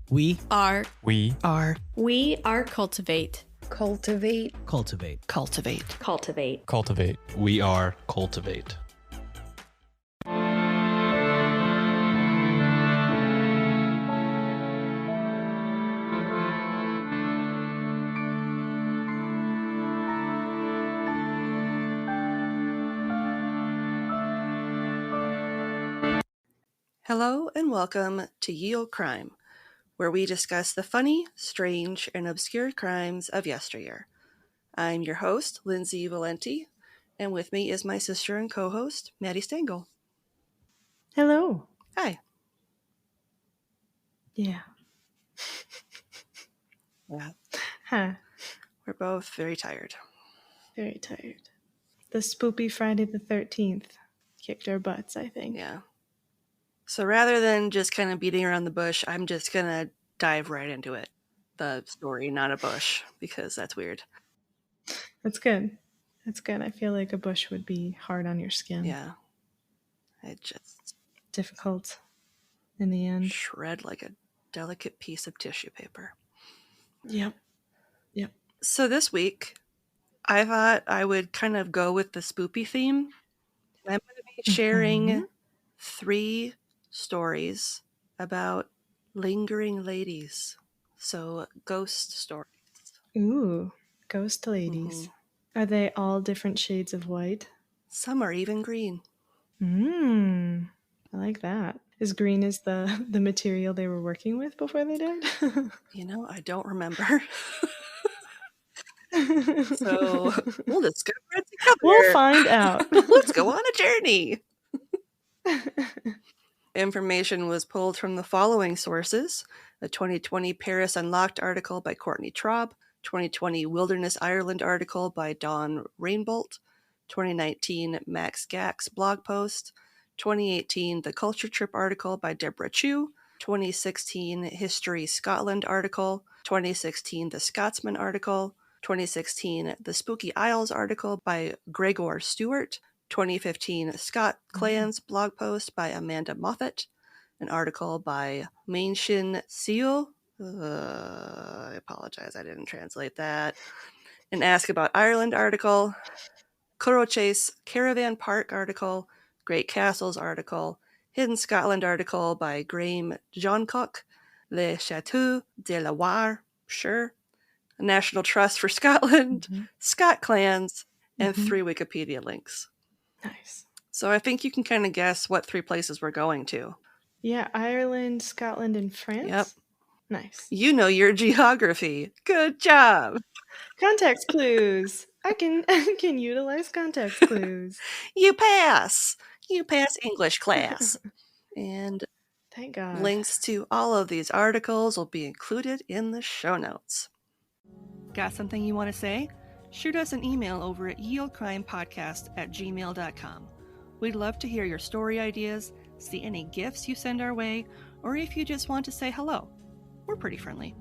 We are cultivate. Cultivate. cultivate. Cultivate. Cultivate. Cultivate. We are Cultivate. Hello and welcome to Ye Olde Crime, where we discuss the funny, strange, and obscure crimes of yesteryear. I'm your host, Lindsay Valenti, and with me is my sister and co-host, Maddie Stengel. Hello. Hi. Yeah. Yeah. Huh. We're both very tired. Very tired. The spoopy Friday the 13th kicked our butts, I think. Yeah. So rather than just kind of beating around the bush, I'm just going to dive right into it. The story, not a bush, because that's weird. That's good. That's good. I feel like a bush would be hard on your skin. Yeah. It just Difficult in the end. shred like a delicate piece of tissue paper. Yep. So this week, I thought I would kind of go with the spoopy theme. I'm going to be sharing 3 stories about lingering ladies. So ghost stories. Ooh, ghost ladies. Are they all different shades of white? Some are even green. I like that. As green as the material they were working with before they died? I don't remember. So we'll discover it together. We'll find out. Let's go on a journey. Information was pulled from the following sources: a 2020 Paris Unlocked article by Courtney Traub, 2020 Wilderness Ireland article by Dawn Rainbolt, 2019 Max Gax blog post, 2018 The Culture Trip article by Deborah Chu, 2016 History Scotland article, 2016 The Scotsman article, 2016 The Spooky Isles article by Gregor Stewart, 2015 Scott Clans blog post by Amanda Moffat, an article by Mainshin Seo. I apologize, I didn't translate that. An Ask About Ireland article, Curraghchase Caravan Park article, Great Castles article, Hidden Scotland article by Graham Johncock, Le Château de la Loire, sure, National Trust for Scotland, Scott Clans, and 3 Wikipedia links. Nice. So I think you can kind of guess what 3 places we're going to. Yeah, Ireland, Scotland, and France? Yep. Nice. You know your geography. Good job. Context clues. I can utilize context clues. You pass. You pass English class. And Thank God. links to all of these articles will be included in the show notes. Got something you want to say? Shoot us an email over at yeoldecrimepodcast@gmail.com. We'd love to hear your story ideas, see any gifts you send our way, or if you just want to say hello. We're pretty friendly.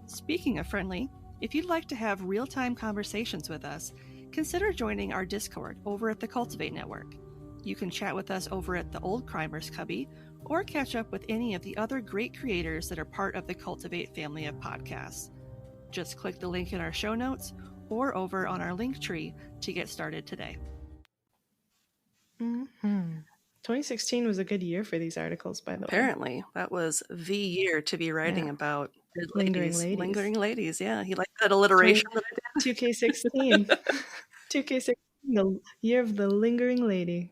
Speaking of friendly, if you'd like to have real-time conversations with us, consider joining our Discord over at the Cultivate Network. You can chat with us over at the Old Crimers Cubby, or catch up with any of the other great creators that are part of the Cultivate family of podcasts. Just click the link in our show notes or over on our link tree to get started today. 2016 was a good year for these articles, by the way. Apparently, that was the year to be writing about Lingering ladies. Lingering ladies, yeah. He liked that alliteration that I did. 2K16. 2K16, the year of the lingering lady.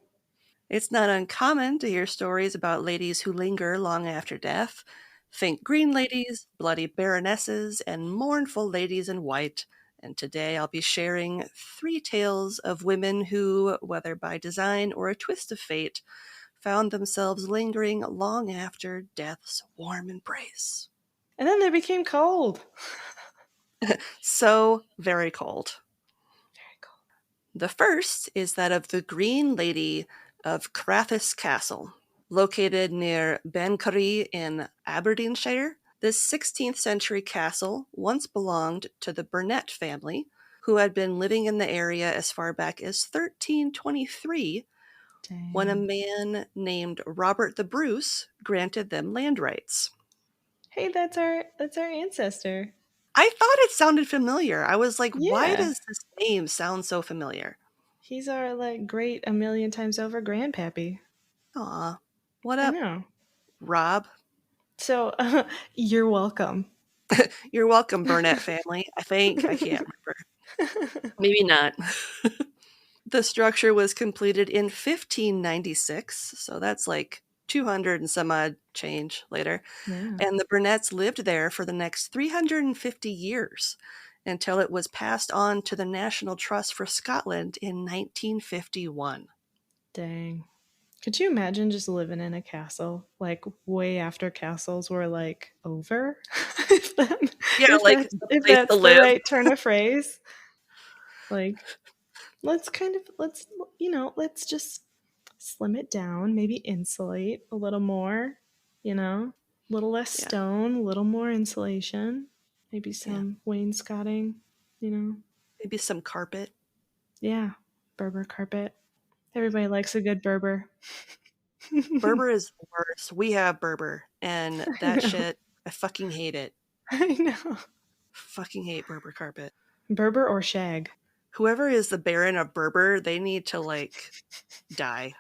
It's not uncommon to hear stories about ladies who linger long after death. Think green ladies, bloody baronesses, and mournful ladies in white. And today I'll be sharing 3 tales of women who, whether by design or a twist of fate, found themselves lingering long after death's warm embrace. And then they became cold. So very cold. Very cold. The first is that of the Green Lady of Crathes Castle. Located near Bencurry in Aberdeenshire, this 16th century castle once belonged to the Burnett family, who had been living in the area as far back as 1323, when a man named Robert the Bruce granted them land rights. Hey, that's our ancestor. I thought it sounded familiar. I was like, why Yeah. does this name sound so familiar? He's our like great a million times over grandpappy. Aw. What I up, know. Rob? So you're welcome. You're welcome, Burnett family. I think. I can't remember. Maybe not. The structure was completed in 1596, so that's like 200 and some odd change later. Yeah. And the Burnetts lived there for the next 350 years until it was passed on to the National Trust for Scotland in 1951. Dang. Could you imagine just living in a castle, like way after castles were like over? if that, Yeah, if like that's the if place to that's the live. right turn of phrase, like let's just slim it down, maybe insulate a little more, a little less Yeah, stone, a little more insulation, maybe yeah. some wainscoting, you know. Maybe some carpet. Yeah, Berber carpet. Everybody likes a good Berber. I Berber is the worst. We have Berber, and that know. shit, I fucking hate it. I know. Fucking hate Berber carpet. Berber or shag? Whoever is the Baron of Berber, they need to like die.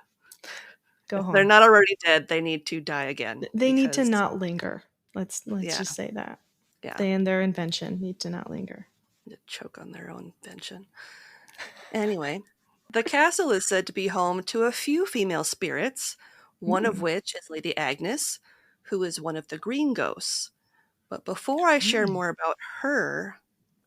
Go If they're home. not already dead, they need to die again They need to because not linger. Let's yeah, just say that. yeah, They and their invention need to not linger. they choke on their own invention. Anyway, the castle is said to be home to a few female spirits, one of Mm. which is Lady Agnes, who is one of the green ghosts. But before I share Mm. more about her,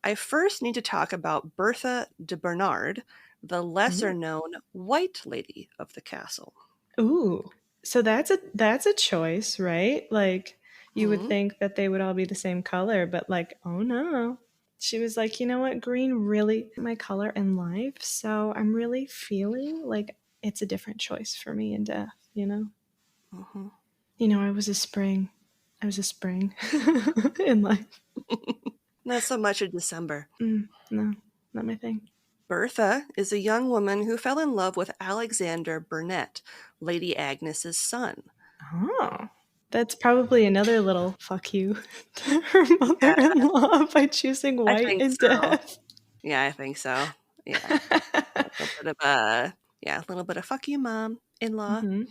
I first need to talk about Bertha de Bernard, the lesser Mm. known White Lady of the castle. Ooh. So that's a choice, right? Like you would Hmm? think that they would all be the same color, but like, oh no. She was like, you know what, green really my color in life, so I'm really feeling like it's a different choice for me in death, you know? Hmm. I was a spring. I was a spring in life. Not so much in December. No, not my thing. Bertha is a young woman who fell in love with Alexander Burnet, Lady Agnes's son. Oh, that's probably another little fuck you to her Yeah, mother-in-law by choosing I white think in so. death. Yeah, I think so. Yeah. A little bit of a little bit of fuck you, mom, in-law. hmm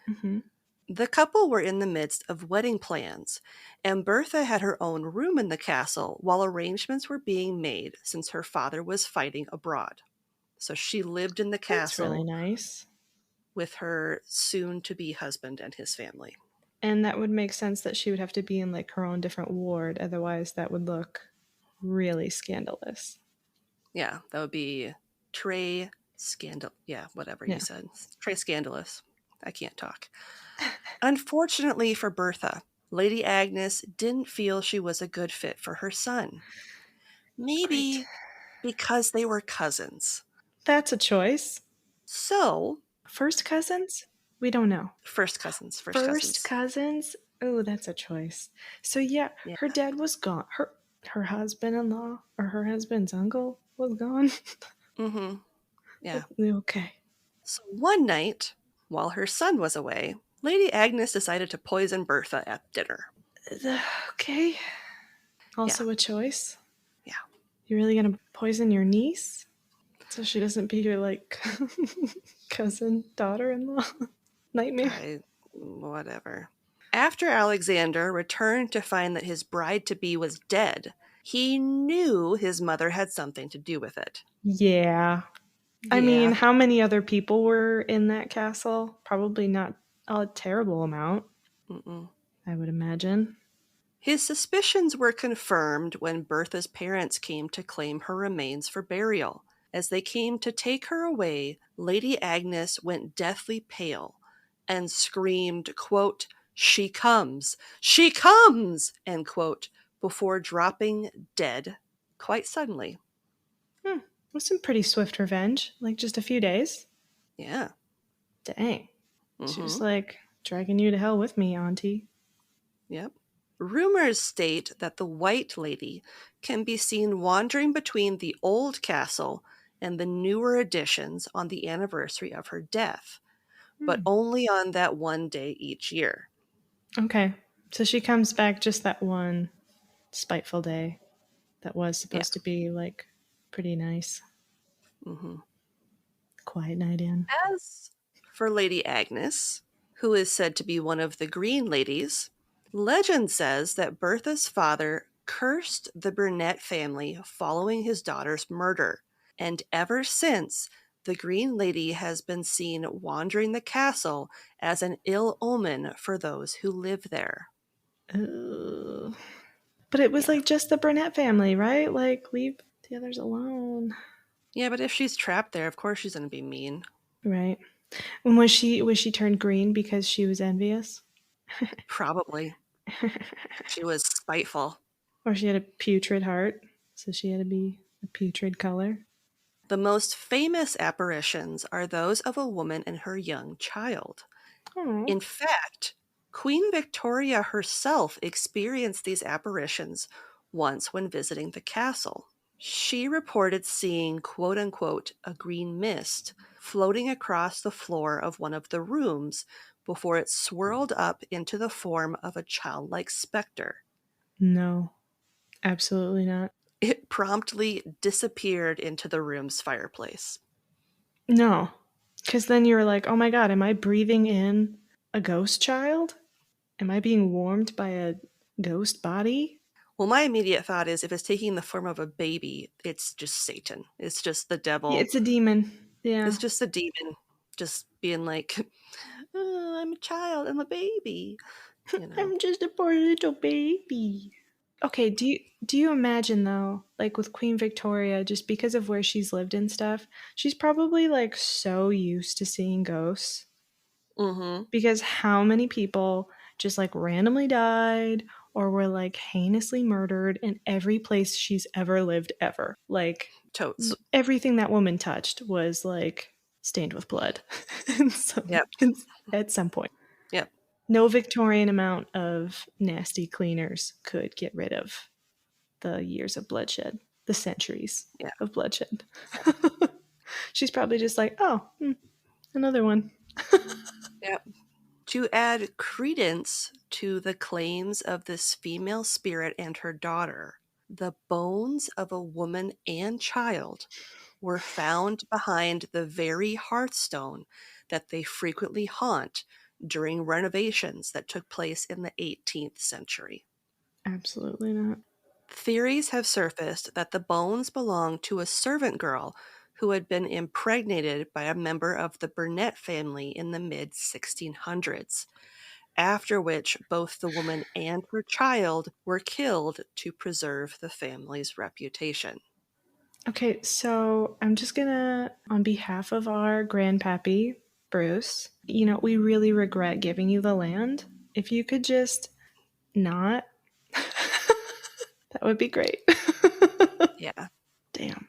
hmm The couple were in the midst of wedding plans, and Bertha had her own room in the castle while arrangements were being made since her father was fighting abroad. So she lived in the That's really castle nice. with her soon-to-be husband and his family. And that would make sense that she would have to be in like her own different ward. Otherwise, that would look really scandalous. Yeah, that would be Trey Scandal. Yeah, whatever you Yeah. said. Trey Scandalous. I can't talk. Unfortunately for Bertha, Lady Agnes didn't feel she was a good fit for her son. Great. Maybe because they were cousins. That's a choice. So, First cousins? We don't know. first cousins, first First cousins. cousins? Oh, that's a choice. So yeah, Yeah. her dad was gone. Her husband-in-law or her husband's uncle was gone. Mm-hmm. Yeah. Okay. So one night, while her son was away, Lady Agnes decided to poison Bertha at dinner. Okay. Yeah. Also a choice. Yeah. You really gonna poison your niece so she doesn't be your like cousin daughter-in-law nightmare? Whatever. After Alexander returned to find that his bride to be was dead, he knew his mother had something to do with it. Yeah. I mean, Yeah. how many other people were in that castle? Probably not a terrible amount, Mm-mm. I would imagine. His suspicions were confirmed when Bertha's parents came to claim her remains for burial. As they came to take her away, Lady Agnes went deathly pale and screamed, quote, "She comes! She comes!" end quote, before dropping dead quite suddenly. Hmm. Was some pretty swift revenge, like just a few days. Yeah. Dang. She was Mm-hmm. like, dragging you to hell with me, Auntie. Yep. Rumors state that the White Lady can be seen wandering between the old castle and the newer additions on the anniversary of her death, but Hmm. only on that one day each year. Okay. So she comes back just that one spiteful day that was Yeah. supposed to be like pretty nice. Hmm. Quiet night in. As for Lady Agnes, who is said to be one of the Green Ladies, legend says that Bertha's father cursed the Burnett family following his daughter's murder, and ever since, the Green Lady has been seen wandering the castle as an ill omen for those who live there. Ugh. But it was Yeah. like just the Burnett family, right? Like, leave the others alone. Yeah, but if she's trapped there, of course she's going to be mean. Right. And was she turned green because she was envious? Probably. She was spiteful. Or she had a putrid heart, so she had to be a putrid color? The most famous apparitions are those of a woman and her young child. Oh. In fact, Queen Victoria herself experienced these apparitions once when visiting the castle. She reported seeing, quote unquote, a green mist floating across the floor of one of the rooms before it swirled up into the form of a childlike specter. No. Absolutely not. It promptly disappeared into the room's fireplace. No. Because then you're like, oh my god, am I breathing in a ghost child? Am I being warmed by a ghost body? Well, my immediate thought is if it's taking the form of a baby, it's just Satan. It's just the Yeah, devil. it's a demon. Yeah. It's just a demon just being like, oh, I'm a child, I'm a baby, you know. I'm just a poor little baby. Okay, do you imagine though, like with Queen Victoria, just because of where she's lived and stuff, she's probably like so used to seeing ghosts. Mm-hmm. Because how many people just like randomly died or were like heinously murdered in every place she's ever lived ever. Like Totes. everything that woman touched was like stained with blood in Yep. at some point. Yep. No Victorian amount of nasty cleaners could get rid of the years of bloodshed, the centuries Yeah. of bloodshed. Yeah. She's probably just like, oh, another one. Yep. To add credence to the claims of this female spirit and her daughter, the bones of a woman and child were found behind the very hearthstone that they frequently haunt during renovations that took place in the 18th century. Absolutely not. Theories have surfaced that the bones belonged to a servant girl who had been impregnated by a member of the Burnett family in the mid 1600s, after which both the woman and her child were killed to preserve the family's reputation. Okay, so I'm just gonna, on behalf of our grandpappy, Bruce, we really regret giving you the land. If you could just not, that would be great. Yeah. Damn.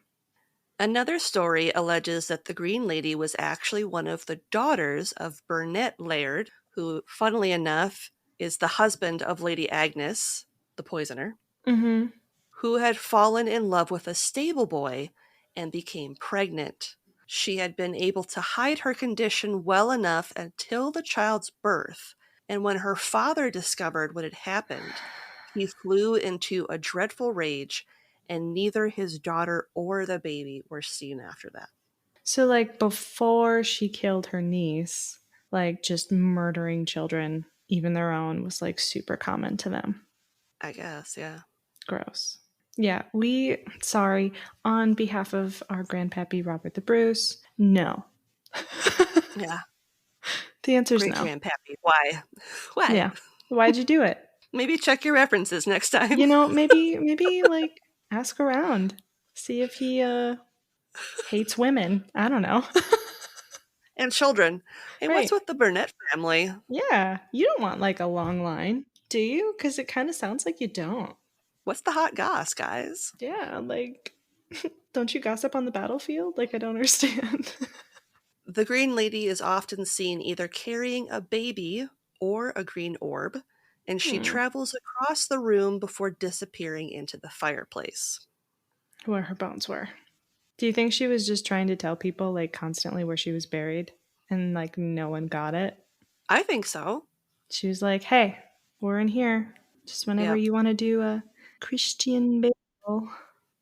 Another story alleges that the Green Lady was actually one of the daughters of Burnett Laird, who, funnily enough, is the husband of Lady Agnes, the poisoner, Mm-hmm. who had fallen in love with a stable boy and became pregnant. She had been able to hide her condition well enough until the child's birth, and when her father discovered what had happened, he flew into a dreadful rage, and neither his daughter or the baby were seen after that. So, like, before she killed her niece, like, just murdering children, even their own, was like super common to them. I guess, yeah. Gross. Yeah, sorry, on behalf of our grandpappy, Robert the Bruce, no. Yeah. The answer is Great no. grandpappy. Why? Why? Yeah. Why'd you do it? Maybe check your references next time. Maybe like ask around. See if he hates women. I don't know. And children. Hey, what's Right. with the Burnett family? Yeah. You don't want like a long line, do you? Because it kind of sounds like you don't. What's the hot goss, guys? Yeah, like don't you gossip on the battlefield? Like I don't understand. The Green Lady is often seen either carrying a baby or a green orb, and she Hmm. travels across the room before disappearing into the fireplace. Where her bones were. Do you think she was just trying to tell people like constantly where she was buried and like no one got it? I think so. She was like, "Hey, We're in here. Just whenever Yeah. you want to do a Christian burial.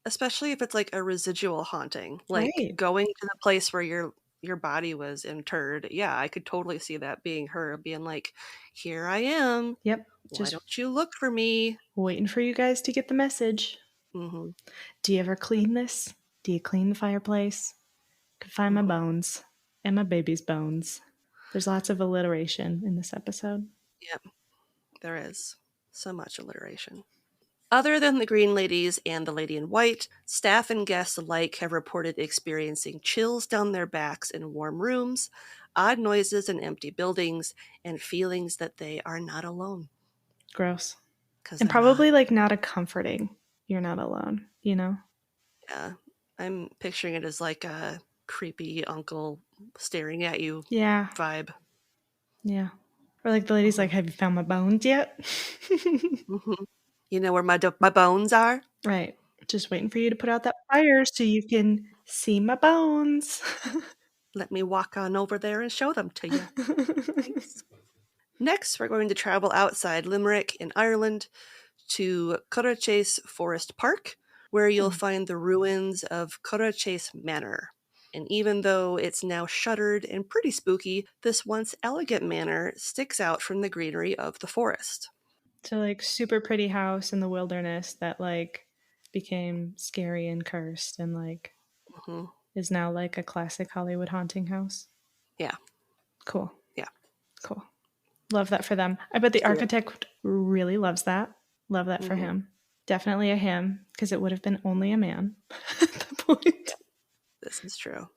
Especially if it's like a residual haunting, like Right. going to the place where your body was interred. Yeah, I could totally see that being her being like, "Here I am. Yep. Why Just don't you look for me?" waiting for you guys to get the message. Mm-hmm. Do you ever clean this? Do you clean the fireplace? Could find my Mm-hmm. bones and my baby's bones. There's lots of alliteration in this episode. Yep, there is so much alliteration. Other than the Green Ladies and the Lady in White, staff and guests alike have reported experiencing chills down their backs in warm rooms, odd noises in empty buildings, and feelings that they are not alone. Gross. Because And they're not. probably like not a comforting, you're not alone, you know? Yeah. I'm picturing it as like a creepy uncle staring at you Yeah. vibe. Yeah. Or like the lady's Mhm. like, have you found my bones yet? Mhm. You know where my bones are? Right. Just waiting for you to put out that fire so you can see my bones. Let me walk on over there and show them to you. Thanks. Next, we're going to travel outside Limerick in Ireland to Curraghchase Forest Park, where you'll find the ruins of Curraghchase Manor. And even though it's now shuttered and pretty spooky, this once elegant manor sticks out from the greenery of the forest. So like super pretty house in the wilderness that like became scary and cursed and like Hmm. is now like a classic Hollywood haunting house. Yeah, Cool. yeah. Cool. Love that for them. I bet the Yeah. architect really loves that. Love that for Hmm. him. Definitely a him because it would have been only a man at the point. Yeah, this is true.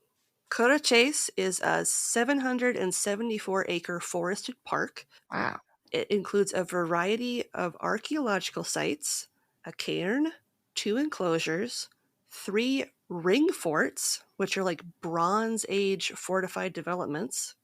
Curraghchase is a 774-acre forested park. Wow. It includes a variety of archaeological sites, a cairn, 2 enclosures, 3 ring forts, which are like Bronze Age fortified developments,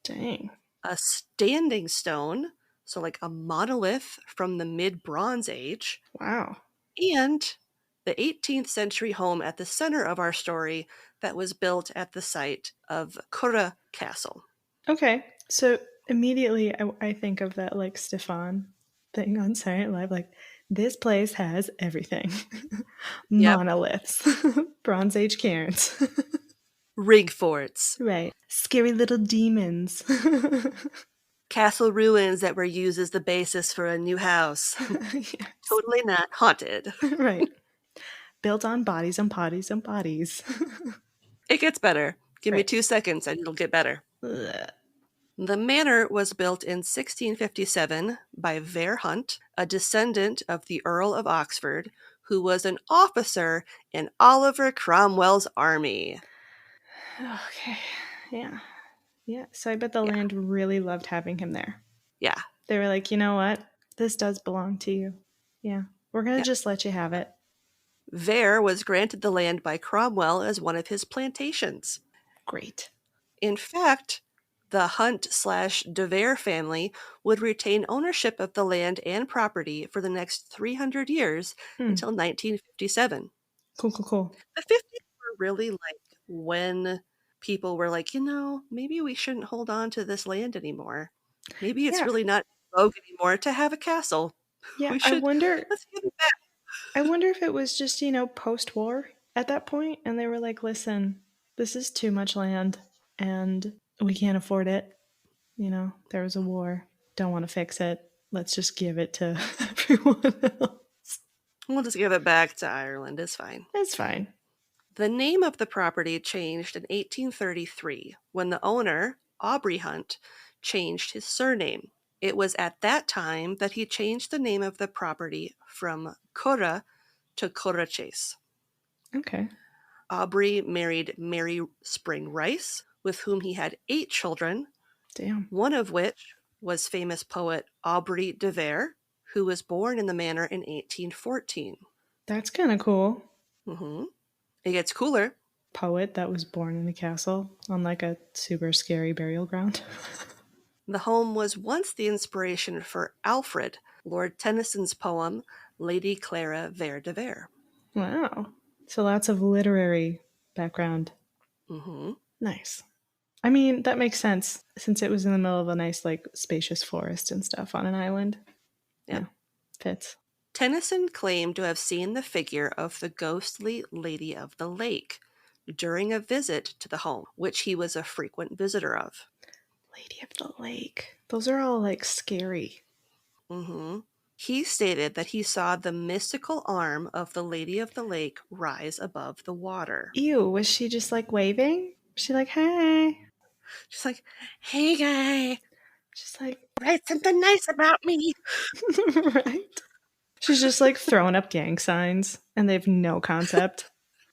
Dang. a standing stone, so like a monolith from the mid Bronze Age, Wow. and the 18th century home at the center of our story that was built at the site of Curraghchase Castle. Okay. So immediately I think of that like Stefan thing on Saturday Night Live. Like, this place has everything. Yep. Monoliths, Bronze Age cairns. Ring forts. Right. Scary little demons. Castle ruins that were used as the basis for a new house. Yes. Totally not haunted. Right. Built on bodies and bodies and bodies. It gets better. Give me Right. 2 seconds and it'll get better. Ugh. The manor was built in 1657 by Vere Hunt, a descendant of the Earl of Oxford, who was an officer in Oliver Cromwell's army. Okay. Yeah. Yeah. So I bet the Yeah, land really loved having him there. yeah, They were like, you know what? This does belong to you. Yeah. We're going yeah. to just let you have it. Vere was granted the land by Cromwell as one of his plantations. Great. In fact, the Hunt/De Vere family would retain ownership of the land and property for the next 300 years Hmm. until 1957. Cool, cool, cool. The 50s were really like when people were like, maybe we shouldn't hold on to this land anymore. Maybe it's Yeah. really not in vogue anymore to have a castle. Yeah. We should, let's give it back. I wonder if it was just, post war at that point and they were like, listen, this is too much land and we can't afford it. There was a war. Don't want to fix it. Let's just give it to everyone else. We'll just give it back to Ireland. It's fine. It's fine. The name of the property changed in 1833 when the owner, Aubrey Hunt, changed his surname. It was at that time that he changed the name of the property from Curra to Curraghchase. Okay. Aubrey married Mary Spring Rice, with whom he had 8 children, Damn. one of which was famous poet Aubrey de Vere, who was born in the manor in 1814. That's kind of cool. Mm-hmm. It gets cooler. Poet that was born in a castle on like a super scary burial ground. The home was once the inspiration for Alfred, Lord Tennyson's poem Lady Clara Vere de Vere. Wow. So lots of literary background. Mm-hmm. Nice. I mean, that makes sense since it was in the middle of a nice, like, spacious forest and stuff on an island. Yep. Yeah, fits. Tennyson claimed to have seen the figure of the ghostly Lady of the Lake during a visit to the home, which he was a frequent visitor of. Lady of the Lake. Those are all like scary. Mm-hmm. He stated that he saw the mystical arm of the Lady of the Lake rise above the water. Ew, was she just like waving? Was she like, hey? She's like, hey, guy, She's like, write something nice about me. right? She's just like throwing up gang signs and they have no concept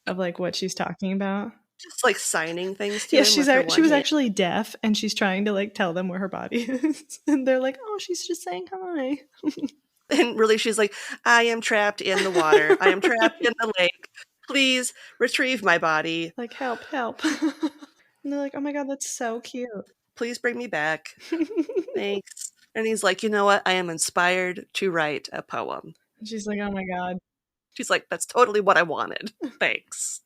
of like what she's talking about. Just like signing things to Yeah, him with her she one was hand. actually deaf and she's trying to like tell them where her body is. And they're like, oh, she's just saying hi. And really, she's like, I am trapped in the water. I am trapped in the lake. Please retrieve my body. Like, help, help. And they're like, oh my God, that's so cute. Please bring me back. Thanks. And he's like, you know what? I am inspired to write a poem. She's like, oh my God. She's like, that's totally what I wanted. Thanks.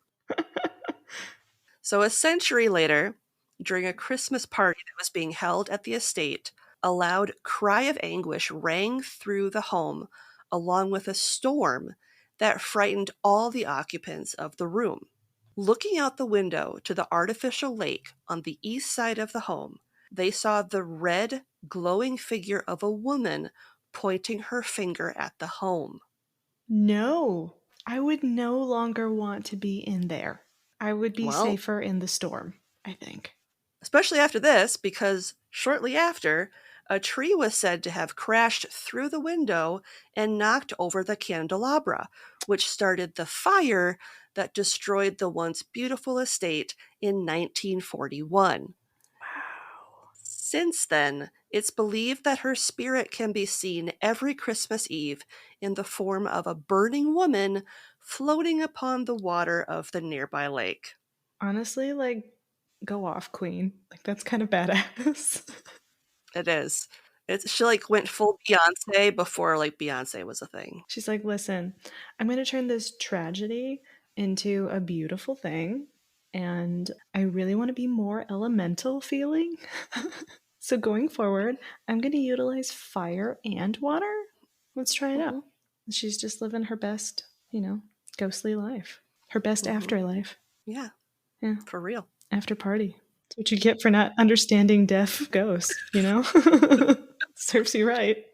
So a century later, during a Christmas party that was being held at the estate, a loud cry of anguish rang through the home, along with a storm that frightened all the occupants of the room. Looking out the window to the artificial lake on the east side of the home, they saw the red, glowing figure of a woman pointing her finger at the home. No, I would no longer want to be in there. I would be Well, safer in the storm, I think. especially after this, because shortly after, a tree was said to have crashed through the window and knocked over the candelabra, which started the fire that destroyed the once beautiful estate in 1941. Wow. Since then, it's believed that her spirit can be seen every Christmas Eve in the form of a burning woman floating upon the water of the nearby lake. Honestly, like, go off, Queen. Like, that's kind of badass. It is. She like went full Beyonce before like Beyonce was a thing. She's like, listen, I'm going to turn this tragedy into a beautiful thing. And I really want to be more elemental feeling. So going forward, I'm going to utilize fire and water. Let's try it out. Hmm. She's just living her best, ghostly life. Her best Hmm. afterlife. Yeah, Yeah. for real. After party. That's what you get for not understanding deaf ghosts, Serves you right.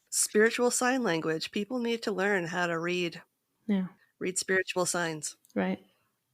Spiritual sign language. People need to learn how to read Yeah, spiritual signs. right.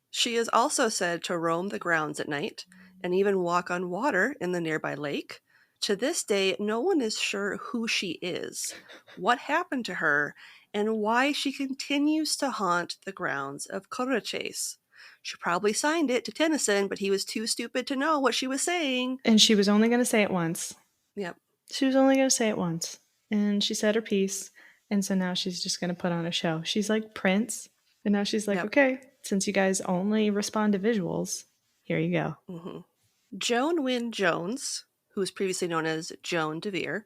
She is also said to roam the grounds at night and even walk on water in the nearby lake. To this day, no one is sure who she is, what happened to her, and why she continues to haunt the grounds of Curraghchase. She probably signed it to Tennyson, but he was too stupid to know what she was saying. And she was only going to say it once. Yep. She was only going to say it once. And she said her piece. And so now she's just going to put on a show. She's like Prince. And now she's like, Yep. okay, since you guys only respond to visuals, here you go. Mm-hmm. Joan Wynne Jones, who was previously known as Joan DeVere,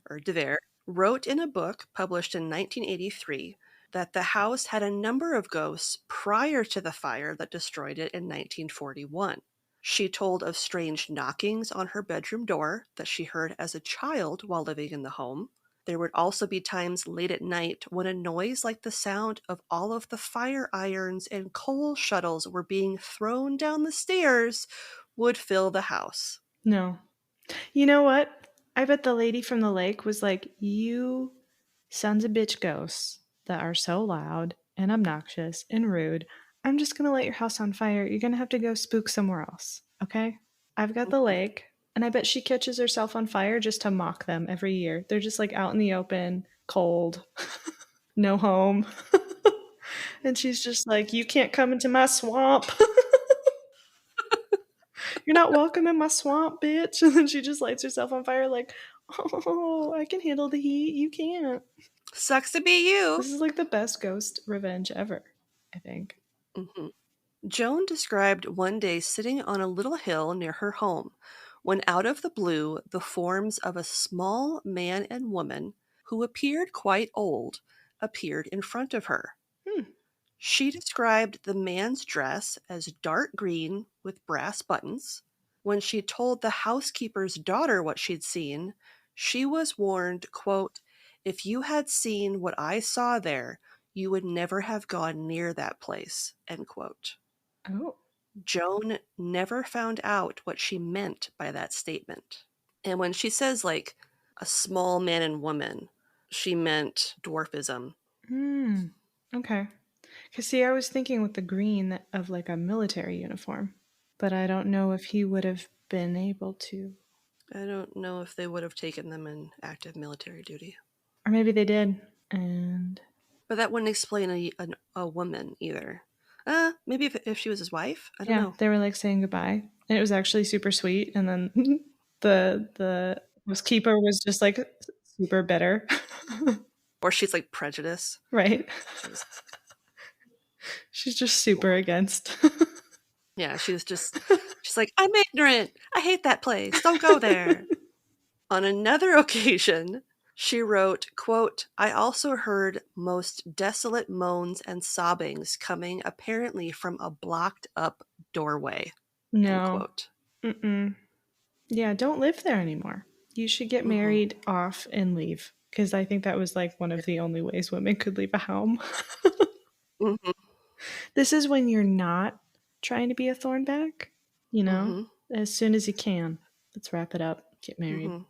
or DeVere, wrote in a book published in 1983 that the house had a number of ghosts prior to the fire that destroyed it in 1941. She told of strange knockings on her bedroom door that she heard as a child while living in the home. There would also be times late at night when a noise like the sound of all of the fire irons and coal shuttles were being thrown down the stairs would fill the house. No. You know what? I bet the lady from the lake was like, you sons of bitch ghosts that are so loud and obnoxious and rude. I'm just going to let your house on fire. You're going to have to go spook somewhere else. Okay? I've got the lake. And I bet she catches herself on fire just to mock them every year. They're just like out in the open, cold, no home. And she's just like, you can't come into my swamp. You're not welcome in my swamp, bitch. And then she just lights herself on fire, like, oh, I can handle the heat. You can't. Sucks to be you. This is like the best ghost revenge ever, I think. Mm-hmm. Joan described one day sitting on a little hill near her home when out of the blue the forms of a small man and woman who appeared quite old appeared in front of her. She described the man's dress as dark green with brass buttons. When she told the housekeeper's daughter what she'd seen, she was warned, quote, If you had seen what I saw there, you would never have gone near that place, end quote. Oh. Joan never found out what she meant by that statement. And when she says, like, a small man and woman, she meant dwarfism. Okay. Because, see, I was thinking with the green of like a military uniform, but I don't know if he would have been able to. I don't know if they would have taken them in active military duty. Or maybe they did. And But that wouldn't explain a woman either. Maybe if she was his wife? I don't yeah, know. they were like saying goodbye. And it was actually super sweet. And then the housekeeper was just like super bitter. Or she's like prejudiced. Right. She's just super against. Yeah, she's like, I'm ignorant. I hate that place. Don't go there. On another occasion, she wrote, quote, I also heard most desolate moans and sobbings coming apparently from a blocked up doorway, end No. quote. Mm-mm. Yeah, don't live there anymore. You should get married off and leave. Because I think that was like one of the only ways women could leave a home. Mm-hmm. This is when you're not trying to be a thornback, you know? As soon as you can. Let's wrap it up. Get married. Mm-hmm.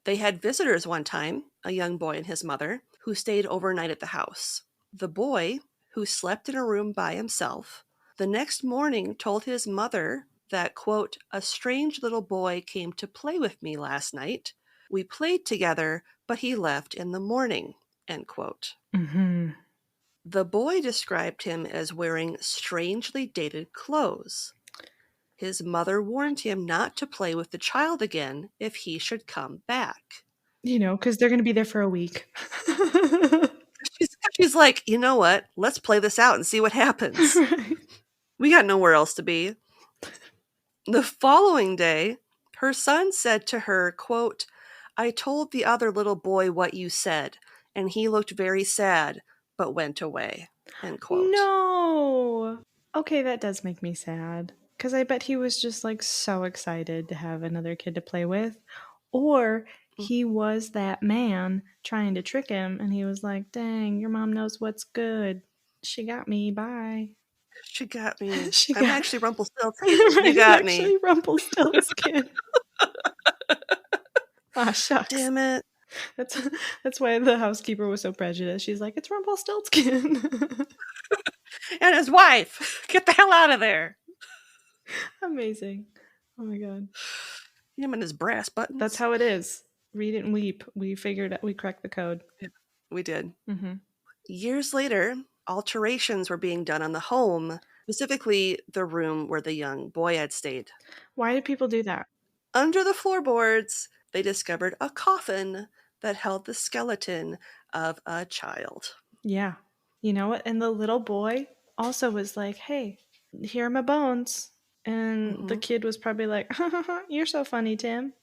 They had visitors one time, a young boy and his mother, who stayed overnight at the house. The boy, who slept in a room by himself, the next morning told his mother that, quote, a strange little boy came to play with me last night. We played together, but he left in the morning, end quote. Mm-hmm. The boy described him as wearing strangely dated clothes. His mother warned him not to play with the child again if he should come back. You know, because they're going to be there for a week. She's like, you know what? Let's play this out and see what happens. Right. We got nowhere else to be. The following day, her son said to her, quote, I told the other little boy what you said, and he looked very sad, but went away, end quote. No. Okay, that does make me sad. Because I bet he was just like so excited to have another kid to play with. Or he was that man trying to trick him and he was like, dang, your mom knows what's good. She got me. Bye. She got me. She I'm got actually Rumpelstiltskin. right, You got actually me. Rumpelstiltskin. Ah, shucks. Damn it. That's why the housekeeper was so prejudiced. She's like, it's Rumpelstiltskin. And his wife. Get the hell out of there. Amazing. Oh my god. Him and his brass buttons. That's how it is. Read it and weep. We figured out, we cracked the code. We did. Mm-hmm. Years later, alterations were being done on the home, specifically the room where the young boy had stayed. Why did people do that? Under the floorboards, they discovered a coffin that held the skeleton of a child. Yeah. You know what? And the little boy also was like, hey, here are my bones. And the kid was probably like, you're so funny, Tim.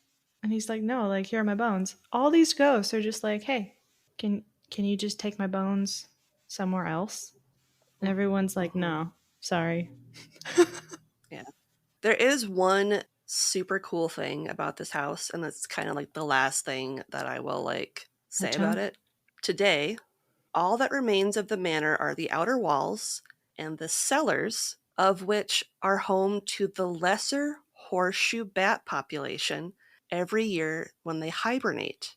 And he's like, no, like, here are my bones. All these ghosts are just like, hey, can you just take my bones somewhere else? And everyone's like, no, sorry. Yeah. There is one super cool thing about this house, and that's kind of like the last thing that I will like say about it. Today, all that remains of the manor are the outer walls and the cellars, of which are home to the lesser horseshoe bat population every year when they hibernate.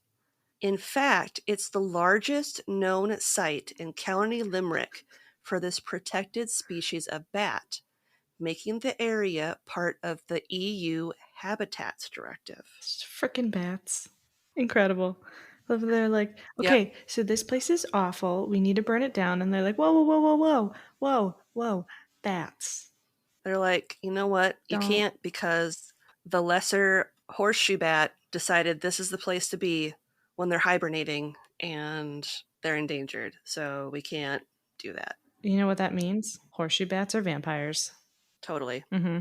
In fact, it's the largest known site in County Limerick for this protected species of bat, making the area part of the EU Habitats Directive. Frickin' bats. Incredible. They're like, okay, so this place is awful. We need to burn it down. And they're like, whoa, whoa, whoa, whoa, whoa, whoa, whoa, bats. They're like, you know what? You can't, because the lesser horseshoe bat decided this is the place to be when they're hibernating and they're endangered. So we can't do that. You know what that means? Horseshoe bats are vampires. Totally. Mm-hmm.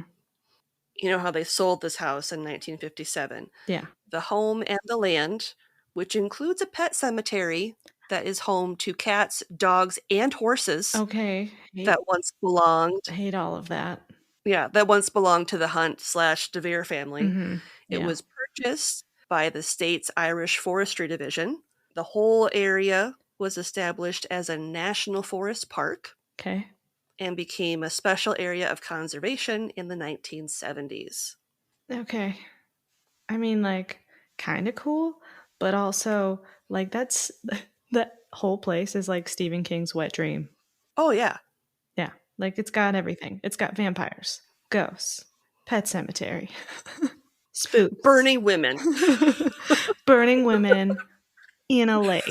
You know how they sold this house in 1957? Yeah. The home and the land, which includes a pet cemetery that is home to cats, dogs, and horses. Okay. That once belonged. I hate all of that. Yeah, that once belonged to the Hunt/DeVere family. Mm-hmm. It was purchased by the state's Irish Forestry Division, The whole area was established as a national forest park Okay. and became a special area of conservation in the 1970s. Okay. I mean, like, kind of cool, but also, like, that's that whole place is like Stephen King's wet dream. Oh, yeah. Yeah. Like, it's got everything. It's got vampires, ghosts, pet cemetery, spooks, Burning women. burning women in a lake.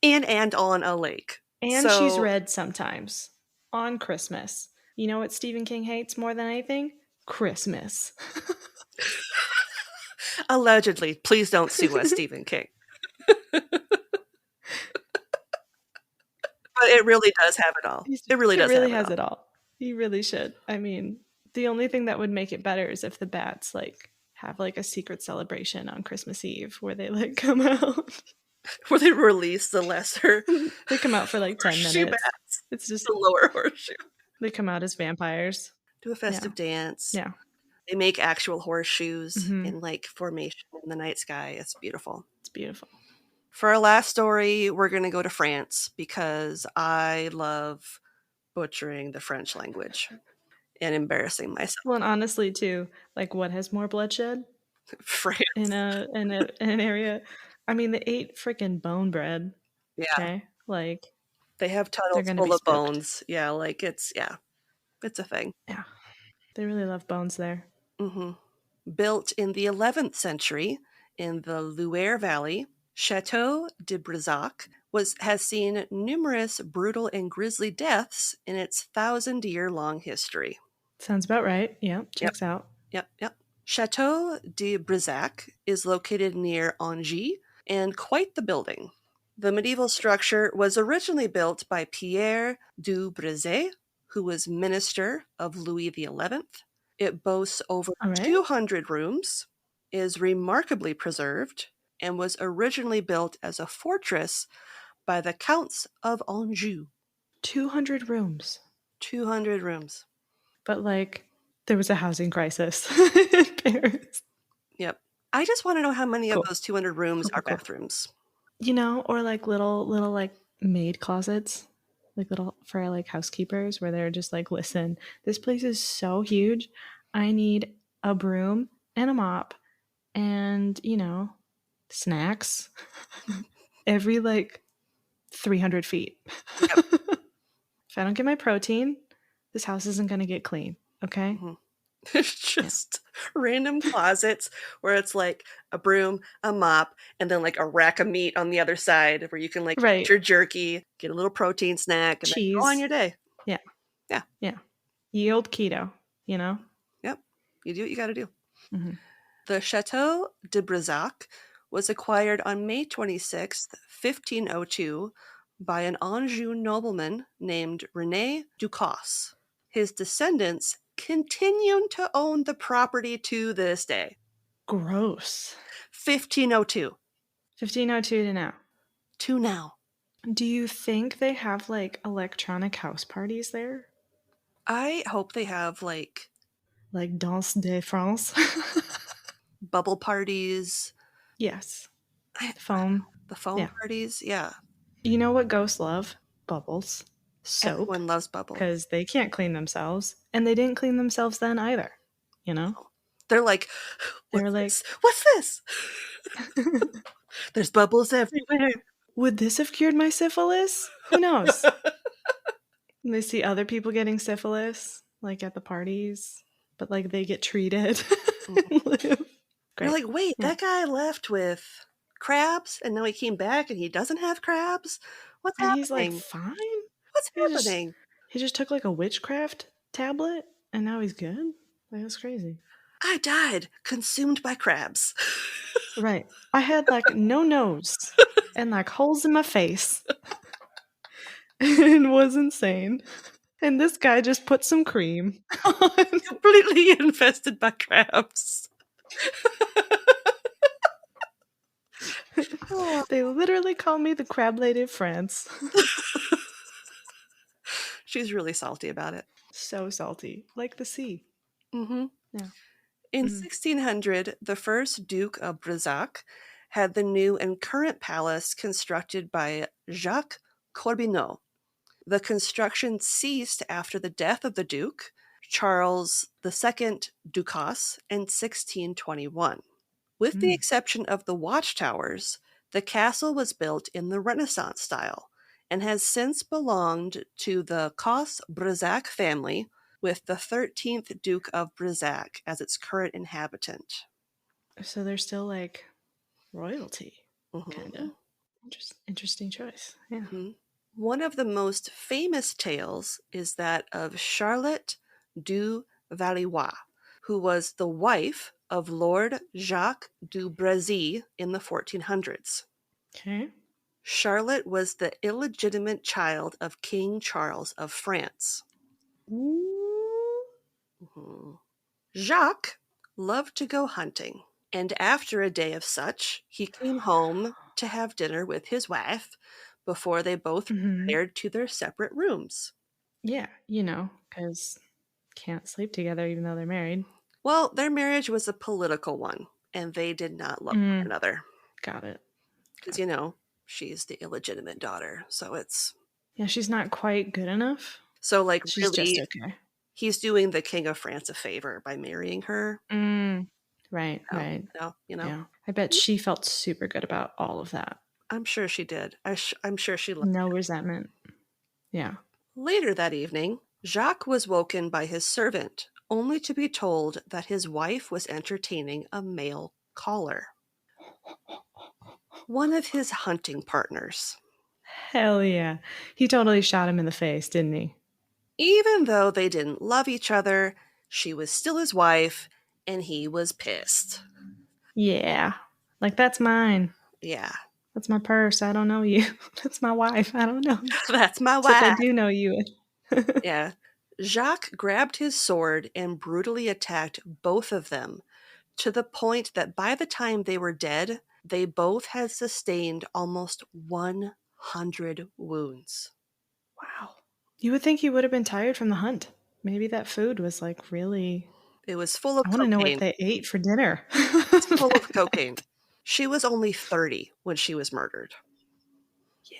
In and on a lake. And she's red sometimes on Christmas. You know what Stephen King hates more than anything? Christmas. Allegedly. Please don't sue us, Stephen King. But it really does have it all. It really does have it has all. it all. He really should. I mean, the only thing that would make it better is if the bats like have like a secret celebration on Christmas Eve where they like come out. Where they release the lesser They come out for like 10 horseshoe minutes. bats. It's just The lower horseshoe. they come out as vampires. Do a festive dance. Yeah. They make actual horseshoes Mhm. in like formation in the night sky. It's beautiful. It's beautiful. For our last story, we're going to go to France because I love butchering the French language and embarrassing myself. Well, and honestly too, like what has more bloodshed France. in an area? I mean, they ate freaking bone bread. Yeah. Okay? Like They have they're tunnels gonna full be of spooked. bones. Yeah, like it's a thing. Yeah. They really love bones there. Mm-hmm. Built in the 11th century in the Loire Valley, Château de Brissac has seen numerous brutal and grisly deaths in its 1,000-year-long history. Sounds about right. Yeah, checks out. Yep. Château de Brissac is located near Angers and quite the building. The medieval structure was originally built by Pierre du Brissac, who was minister of Louis XI. It boasts over All right. 200 rooms, is remarkably preserved, and was originally built as a fortress by the Counts of Anjou. 200 rooms. 200 rooms. But like there was a housing crisis in Paris. Yep. I just want to know how many Cool. of those 200 rooms are Cool. bathrooms. You know, or like little like maid closets, like little for like housekeepers where they're just like, listen, this place is so huge. I need a broom and a mop and, you know, snacks every like 300 feet. Yep. If I don't get my protein, this house isn't going to get clean. Okay. Mm-hmm. There's just random closets where it's like a broom, a mop, and then like a rack of meat on the other side where you can like get your jerky, get a little protein snack, and cheese. then go on your day. Yeah. Yield keto, you know? Yep. You do what you got to do. Mm-hmm. The Château de Brissac was acquired on May 26th, 1502, by an Anjou nobleman named René Ducasse. His descendants continue to own the property to this day. Gross. 1502. 1502 to now. To now. Do you think they have like electronic house parties there? I hope they have like Danse de France. bubble parties. Yes. Foam. The foam parties. Yeah. You know what ghosts love? Bubbles. Soap. Everyone loves bubbles. Because they can't clean themselves. And they didn't clean themselves then either. You know? They're like, what's this? There's bubbles everywhere. Would this have cured my syphilis? Who knows? And they see other people getting syphilis, like at the parties, but like they get treated. You're like, wait, that guy left with crabs and now he came back and he doesn't have crabs? What's happening? He's like, fine. What's happening? He just took like a witchcraft tablet and now he's good? Like, that's crazy. I died consumed by crabs. Right. I had like no nose and like holes in my face. And was insane. And this guy just put some cream on. Completely infested by crabs. They literally call me the crab lady of France. She's really salty about it. So salty. Like the sea. Mm-hmm. Yeah. In 1600, the first Duke of Brissac had the new and current palace constructed by Jacques Corbineau. The construction ceased after the death of the Duke, Charles II Ducasse, in 1621. With the Hmm. exception of the watchtowers, the castle was built in the Renaissance style and has since belonged to the Crathes Brissac family, with the 13th Duke of Brissac as its current inhabitant. So they're still like royalty, kind of. Mhm, Interesting choice. Yeah. mhm. One of the most famous tales is that of Charlotte du Valois, who was the wife of Lord Jacques du Brissac in the 1400s. Okay. Charlotte was the illegitimate child of King Charles of France. Ooh. Mhm. Jacques loved to go hunting, and after a day of such, he came home to have dinner with his wife before they both Hmm. retired to their separate rooms. Yeah, because can't sleep together even though they're married. Well, their marriage was a political one, and they did not love one Mm, another. got it. Because, Got it. she's the illegitimate daughter. So it's. Yeah, she's not quite good enough. So, like, She's just really, okay. he's doing the King of France a favor by marrying her. Mm, right, No, right. no. Yeah. I bet she felt super good about all of that. I'm sure she did. I'm sure she loved. No resentment. Yeah. Later that evening, Jacques was woken by his servant, only to be told that his wife was entertaining a male caller, one of his hunting partners. Hell yeah. He totally shot him in the face, didn't he? Even though they didn't love each other, she was still his wife, and he was pissed. Yeah. Like, that's mine. Yeah, That's my purse. I don't know you. That's my wife. I don't know you. that's my Except I wife. do know you. Yeah. Jacques grabbed his sword and brutally attacked both of them, to the point that by the time they were dead, they both had sustained almost 100 wounds. Wow. You would think he would have been tired from the hunt. Maybe that food was like really. It was full of I want to know what cocaine. they ate for dinner. It's full of cocaine. She was only 30 when she was murdered. Yeah.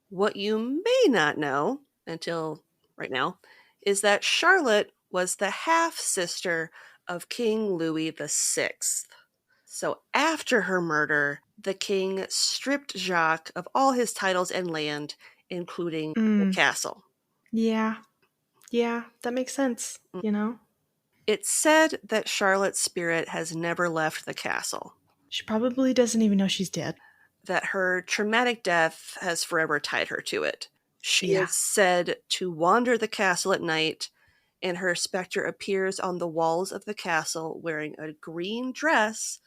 What you may not know until right now is that Charlotte was the half sister of King Louis VI. So after her murder, the king stripped Jacques of all his titles and land, including the Mm, castle. yeah. Yeah. That makes sense. It's said that Charlotte's spirit has never left the castle, She probably doesn't even know she's dead. that her traumatic death has forever tied her to it. She Yeah. is said to wander the castle at night, and her specter appears on the walls of the castle wearing a green dress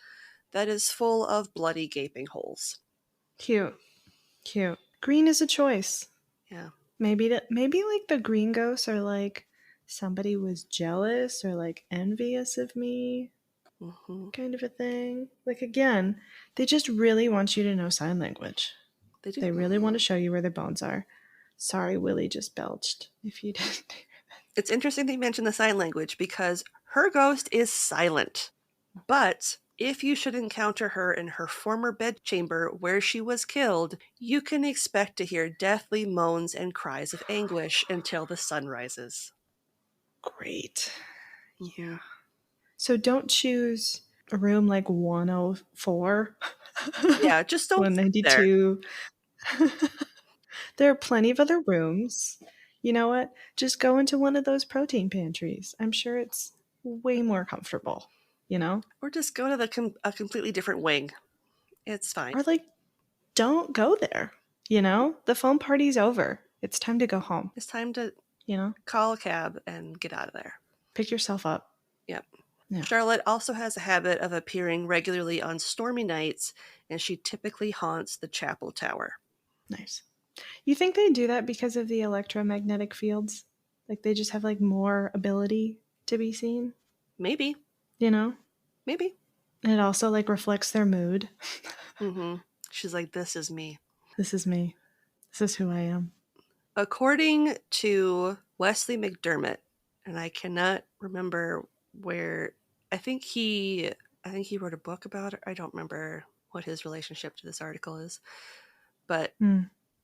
that is full of bloody gaping holes. Cute. Cute. Green is a choice. Yeah. Maybe like the green ghosts are like somebody was jealous or like envious of me, Hmm. kind of a thing. Like again, they just really want you to know sign language. They do. They really want to show you where their bones are. Sorry, Willie just belched. If you didn't. It's interesting that you mention the sign language because her ghost is silent. But if you should encounter her in her former bedchamber where she was killed, you can expect to hear deathly moans and cries of anguish until the sun rises. Great. Mhm. So don't choose a room like 104, Yeah, just don't sleep there. 192. There are plenty of other rooms. You know what? Just go into one of those protein pantries. I'm sure it's way more comfortable, you know? Or just go to a completely different wing. It's fine. Or like, don't go there, you know? The phone party's over. It's time to go home, It's time to you know? call a cab and get out of there. Pick yourself up. Yep. Yeah. Charlotte also has a habit of appearing regularly on stormy nights, and she typically haunts the chapel tower. Nice. You think they do that because of the electromagnetic fields? Like they just have like more ability to be seen, Maybe. you know? Maybe. And it also like reflects their mood. Mm-hmm. She's like, this is me. This is me. This is who I am. According to Wesley McDermott, and I cannot remember where, I think he I think he wrote a book about it. I don't remember what his relationship to this article is. But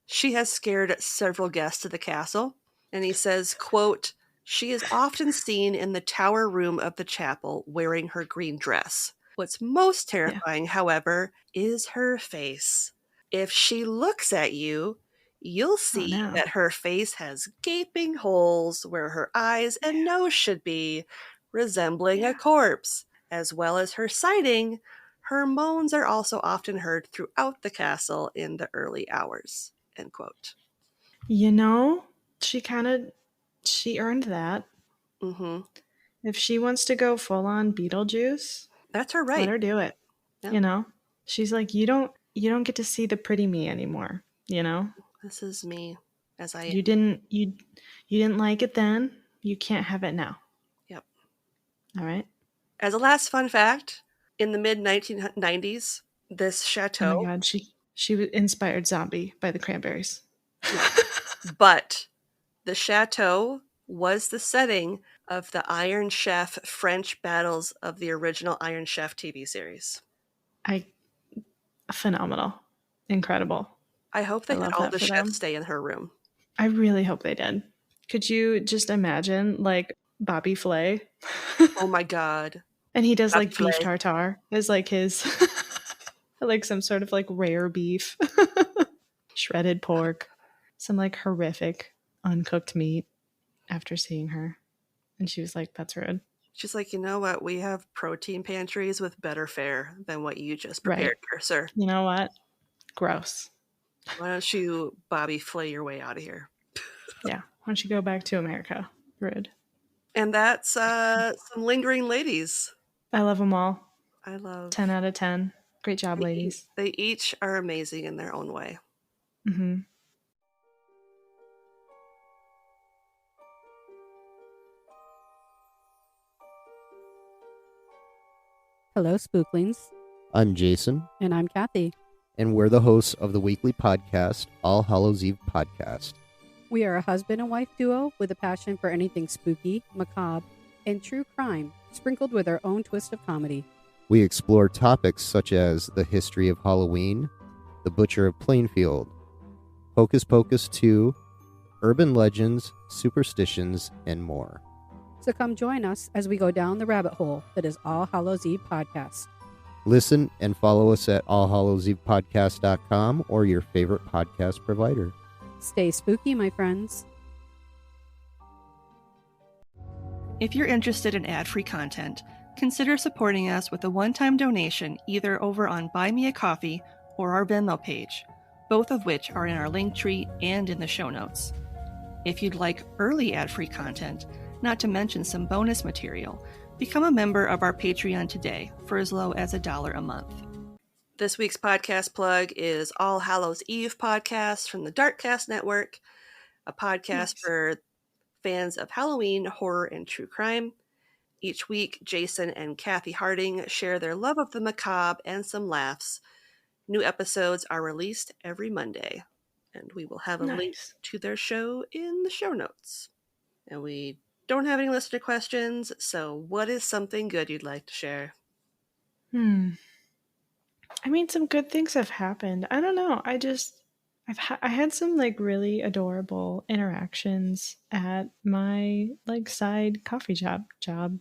she has scared several guests of the castle. And he says, quote, "She is often seen in the tower room of the chapel wearing her green dress. What's most terrifying, however, is her face. If she looks at you, you'll see that her face has gaping holes where her eyes and nose should be, resembling a corpse. As well as her sighting, her moans are also often heard throughout the castle in the early hours." End quote. You know, she earned that. Mm-hmm. If she wants to go full on Beetlejuice, That's her right. let her do it. Yeah. You know, she's like, you don't get to see the pretty me anymore. You know, This is me as I you didn't like it then. You can't have it now. Yep. All right. As a last fun fact, in the mid 1990s, this chateau. Oh my God, she was inspired Zombie by the Cranberries. No, but the chateau was the setting of the Iron Chef French battles of the original Iron Chef TV series. Phenomenal. Incredible. I hope they had all the chefs stay in her room. I really hope they did. Could you just imagine, like, Bobby Flay? Oh my God. And he does, Bobby like, Flay. beef tartare as, like, his, like, some sort of, like, rare beef. Shredded pork. Some, like, horrific uncooked meat after seeing her. And she was like, that's rude. She's like, you know what? We have protein pantries with better fare than what you just prepared here, sir. You know what? Gross. Why don't you Bobby Flay your way out of here? Yeah. Why don't you go back to America? Rude. And that's some lingering ladies. I love them all. I love 10 out of 10. Great job, ladies. They each are amazing in their own way. Mm-hmm. Hello, Spooklings. I'm Jason. And I'm Kathy. And we're the hosts of the weekly podcast, All Hallows Eve Podcast. We are a husband and wife duo with a passion for anything spooky, macabre, and true crime, sprinkled with our own twist of comedy. We explore topics such as the history of Halloween, the Butcher of Plainfield, Hocus Pocus 2, urban legends, superstitions, and more. So come join us as we go down the rabbit hole that is All Hallows Eve Podcast. Listen and follow us at allhallowsevepodcast.com or your favorite podcast provider. Stay spooky, my friends. If you're interested in ad-free content, consider supporting us with a one-time donation either over on Buy Me a Coffee or our Venmo page, both of which are in our link tree and in the show notes. If you'd like early ad-free content, not to mention some bonus material, become a member of our Patreon today for as low as $1 a month. This week's podcast plug is All Hallows Eve Podcast from the Darkcast Network, a podcast for fans of Halloween, horror, and true crime. Each week, Jason and Kathy Harding share their love of the macabre and some laughs. New episodes are released every Monday, and we will have a link to their show in the show notes. And we don't have any listener questions, so what is something good you'd like to share? I mean, some good things have happened. I don't know. I had some like really adorable interactions at my like side coffee shop job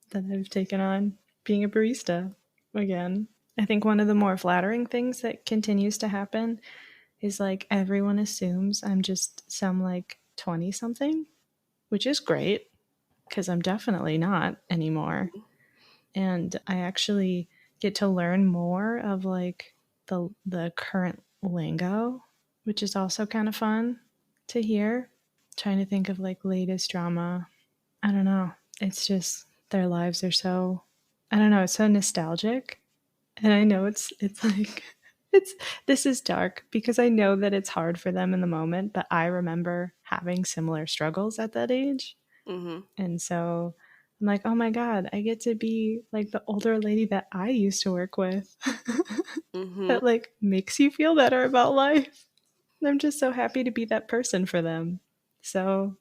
that I've taken on, being a barista again. I think one of the more flattering things that continues to happen is like everyone assumes I'm just some like 20 something, which is great because I'm definitely not anymore. And I actually get to learn more of like the current lingo, which is also kind of fun to hear. Trying to think of like latest drama. I don't know. It's just their lives are so, I don't know, it's so nostalgic. And I know it's like this is dark because I know that it's hard for them in the moment, but I remember having similar struggles at that age. Mm-hmm. And so I'm like, oh my God, I get to be like the older lady that I used to work with. That like makes you feel better about life. And I'm just so happy to be that person for them. So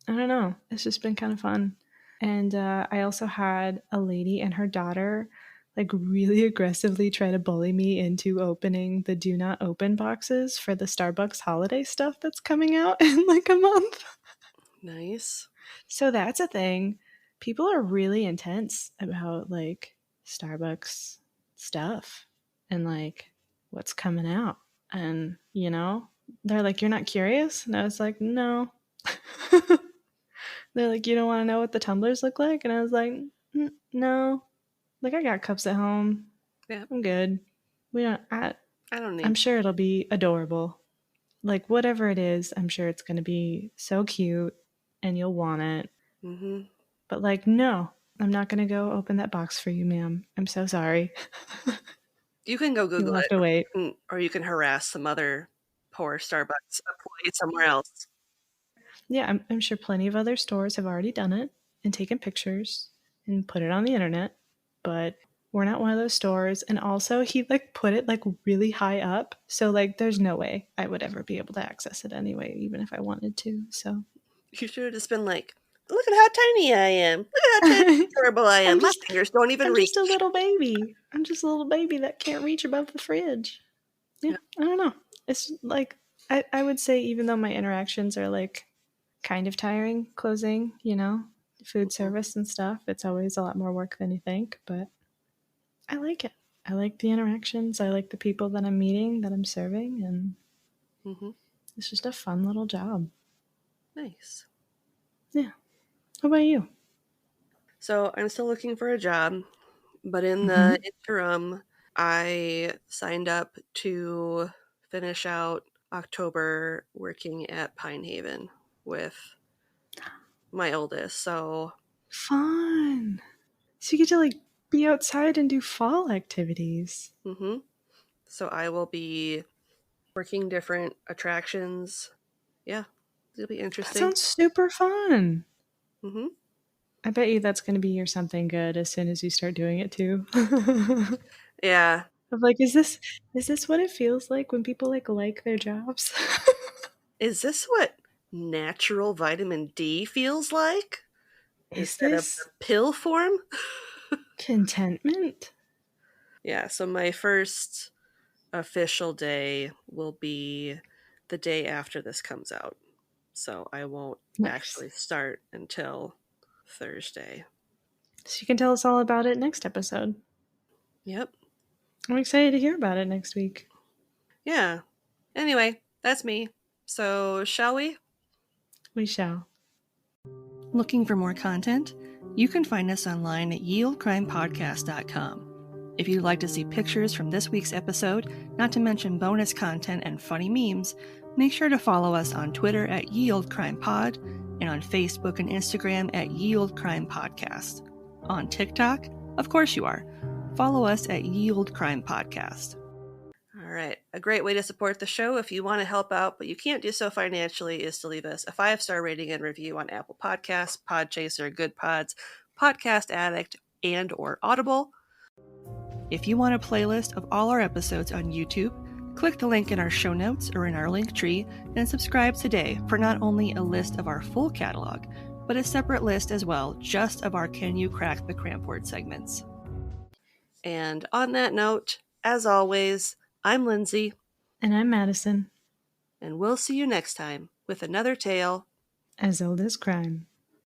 I don't know. It's just been kind of fun. And I also had a lady and her daughter like really aggressively try to bully me into opening the do not open boxes for the Starbucks holiday stuff that's coming out in like a month. Nice. So that's a thing. People are really intense about like Starbucks stuff and like what's coming out. And, you know, they're like, "You're not curious?" And I was like, "No." They're like, "You don't want to know what the tumblers look like?" And I was like, No. Like, I got cups at home. Yeah. I'm good. We don't. I don't need. I'm sure it'll be adorable. Like, whatever it is, I'm sure it's going to be so cute and you'll want it. Mm-hmm. But, like, no, I'm not going to go open that box for you, ma'am. I'm so sorry. You can go Google You'll have it, to wait. or you can harass some other poor Starbucks employee somewhere else. Yeah, I'm sure plenty of other stores have already done it and taken pictures and put it on the internet. But we're not one of those stores. And also, he like put it like really high up. So, like, there's no way I would ever be able to access it anyway, even if I wanted to. So, You should have just been like, "Look at how tiny I am. Look at how tiny and adorable I am. My fingers don't even I'm reach." just a little baby. I'm just a little baby that can't reach above the fridge. Yeah, I don't know. It's like, I would say, even though my interactions are like kind of tiring closing, you know, food service and stuff, it's always a lot more work than you think, but I like it. I like the interactions. I like the people that I'm meeting, that I'm serving, and Mm-hmm. it's just a fun little job. Nice. Yeah. How about you? So I'm still looking for a job, but in the interim, I signed up to finish out October working at Pine Haven with my oldest. So, Fun. So you get to like be outside and do fall activities. mm-hmm. So I will be working different attractions. Yeah, it'll be That interesting. sounds super fun. Mm-hmm. I bet you that's going to be your something good as soon as you start doing it too. Yeah. Of like, is this what it feels like when people like their jobs? Is this what natural vitamin D feels like? Is Instead of this the pill form? contentment? Yeah, so my first official day will be the day after this comes out. So I won't Nice. actually start until Thursday. So you can tell us all about it next episode. Yep. I'm excited to hear about it next week. Yeah. Anyway, that's me. So, shall we? We shall. Looking for more content? You can find us online at yieldcrimepodcast.com. If you'd like to see pictures from this week's episode, not to mention bonus content and funny memes, make sure to follow us on Twitter at yieldcrimepod and on Facebook and Instagram at yieldcrimepodcast. On TikTok? Of course you are. Follow us at yieldcrimepodcast. All right. A great way to support the show if you want to help out, but you can't do so financially, is to leave us a 5-star rating and review on Apple Podcasts, Podchaser, Good Pods, Podcast Addict, and or Audible. If you want a playlist of all our episodes on YouTube, click the link in our show notes or in our link tree and subscribe today for not only a list of our full catalog, but a separate list as well, just of our Can You Crack the Cramp Word segments. And on that note, as always, I'm Lindsay. And I'm Madison. And we'll see you next time with another tale As old as crime.